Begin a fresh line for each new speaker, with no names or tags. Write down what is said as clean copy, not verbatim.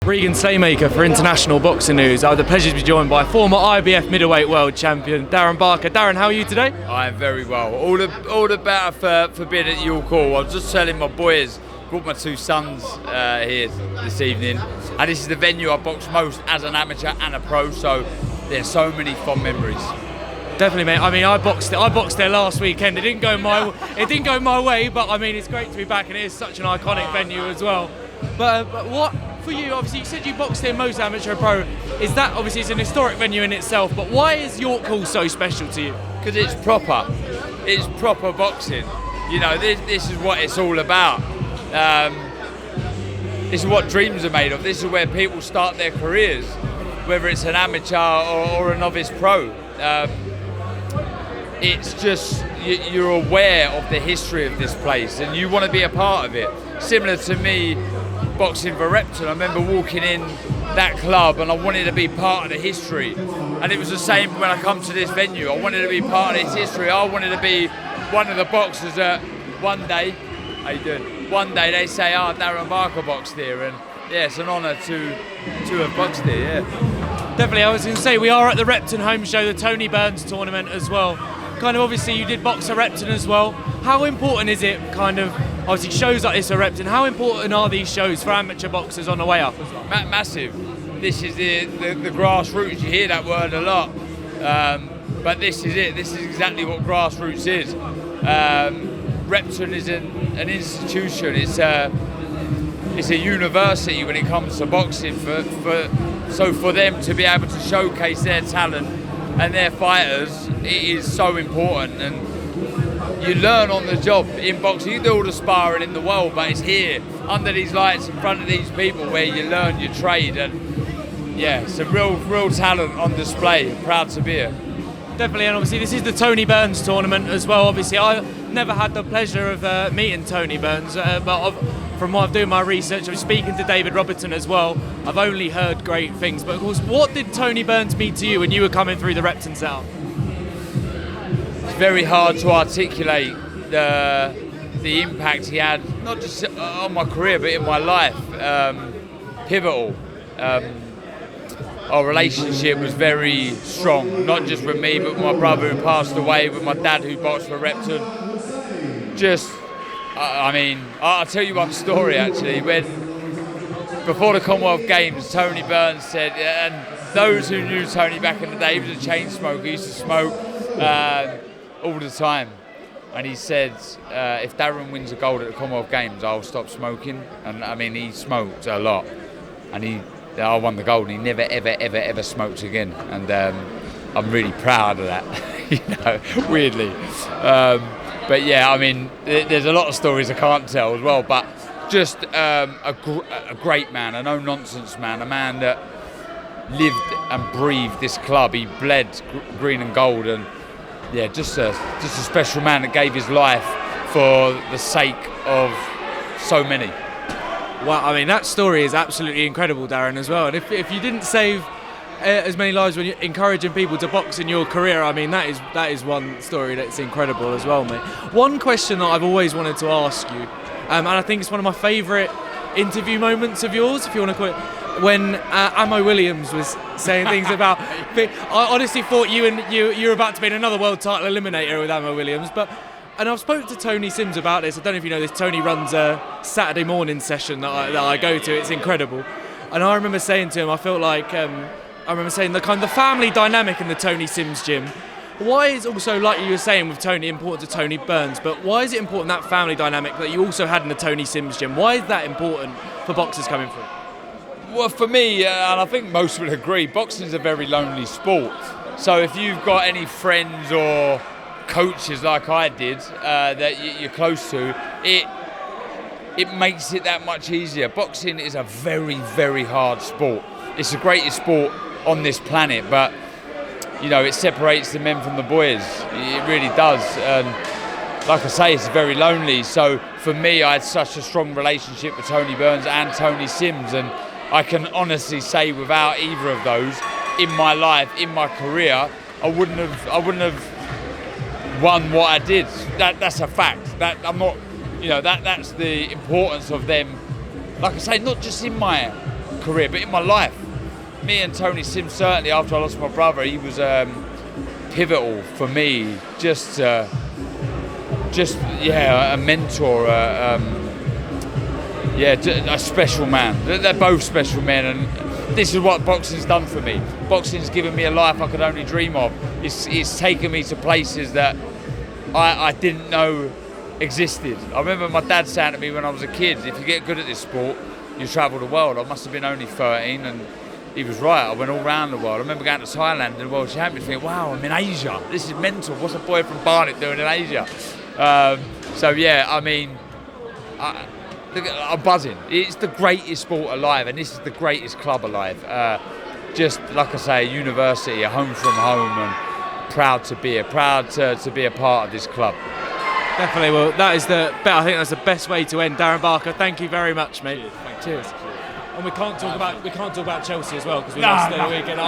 Regan Slaymaker for International Boxing News. I have the pleasure to be joined by former IBF middleweight world champion Darren Barker. Darren, how are you today?
I'm very well. All the better for being at your call. I was just telling my boys, brought my two sons here this evening, and this is the venue I boxed most as an amateur and a pro. So there's so many fond memories.
Definitely, mate. I mean, I boxed there last weekend. It didn't go my way, but I mean, it's great to be back, and it is such an iconic venue as well. But what? For you, obviously, you said you boxed here most amateur pro. Is that obviously it's an historic venue in itself? But why is York Hall so special to you?
Because it's proper. It's proper boxing. You know, this is what it's all about. This is what dreams are made of. This is where people start their careers, whether it's an amateur or a novice pro. It's just you're aware of the history of this place, and you want to be a part of it. Similar to me boxing for Repton, I remember walking in that club and I wanted to be part of the history, and it was the same when I come to this venue. I wanted to be part of this history. I wanted to be one of the boxers that one day, how you doing? One day they say, Darren Barker boxed here, and yeah, it's an honour to have boxed here, yeah.
Definitely, I was going to say, we are at the Repton Home show, the Tony Burns tournament as well. Kind of obviously you did box at Repton as well. How important is it, kind of, obviously shows like this at Repton, how important are these shows for amateur boxers on the way up as well?
Massive. This is the grassroots. You hear that word a lot, but this is it. This is exactly what grassroots is. Repton is an institution. It's a university when it comes to boxing. So for them to be able to showcase their talent and their fighters, it is so important. And you learn on the job in boxing. You do all the sparring in the world, but it's here under these lights in front of these people where you learn your trade. And yeah, some real talent on display. Proud to be here.
Definitely, and obviously this is the Tony Burns tournament as well. Obviously I never had the pleasure of meeting Tony Burns, but from what I'm doing my research, I'm speaking to David Robertson as well. I've only heard great things. But of course, what did Tony Burns mean to you when you were coming through the Repton South?
It's very hard to articulate the impact he had, not just on my career, but in my life. Pivotal. Our relationship was very strong, not just with me, but with my brother who passed away, with my dad who boxed for Repton. I'll tell you one story actually. Before the Commonwealth Games, Tony Burns said, and those who knew Tony back in the day, he was a chain smoker, he used to smoke all the time. And he said, if Darren wins a gold at the Commonwealth Games, I'll stop smoking. And I mean, he smoked a lot. And I won the gold, and he never, ever smoked again. And I'm really proud of that, weirdly. But yeah, I mean, there's a lot of stories I can't tell as well, but just a great man, a no-nonsense man, a man that lived and breathed this club. He bled green and gold, and yeah, just a special man that gave his life for the sake of so many.
Well, I mean, that story is absolutely incredible, Darren, as well. And if you didn't save as many lives when you're encouraging people to box in your career, I mean, that is one story that's incredible as well, mate. One question that I've always wanted to ask you, and I think it's one of my favourite interview moments of yours, if you want to call it, when Ammo Williams was saying things about... I honestly thought you were about to be in another world title eliminator with Ammo Williams, and I've spoken to Tony Sims about this. I don't know if you know this. Tony runs a Saturday morning session that I go to. It's incredible. And I remember saying to him, I felt like... the kind of the family dynamic in the Tony Sims gym. Why is also, like you were saying with Tony, important to Tony Burns, but why is it important, that family dynamic that you also had in the Tony Sims gym? Why is that important for boxers coming through?
Well, for me, and I think most would agree, boxing is a very lonely sport. So if you've got any friends or coaches like I did that you're close to, it makes it that much easier. Boxing is a very, very hard sport. It's the greatest sport on this planet, but you know, it separates the men from the boys. It really does. And like I say, it's very lonely. So for me, I had such a strong relationship with Tony Burns and Tony Sims, and I can honestly say without either of those in my life, in my career, I wouldn't have won what I did. That's a fact. That I'm not, that's the importance of them. Like I say, not just in my career, but in my life. Me and Tony Sims, certainly after I lost my brother, he was pivotal for me. Just a mentor, a special man. They're both special men, and this is what boxing's done for me. Boxing's given me a life I could only dream of. It's taken me to places that I didn't know existed. I remember my dad saying to me when I was a kid, if you get good at this sport, you travel the world. I must have been only 13, and he was right. I went all around the world. I remember going to Thailand in the World Championships thinking, wow, I'm in Asia. This is mental. What's a boy from Barnet doing in Asia? I'm buzzing. It's the greatest sport alive, and this is the greatest club alive. Just like I say, a university, a home from home, and proud to be a part of this club.
Definitely. Well, I think that's the best way to end. Darren Barker, thank you very much, mate. Cheers. And we can't talk about Chelsea as well because we lost the weekend.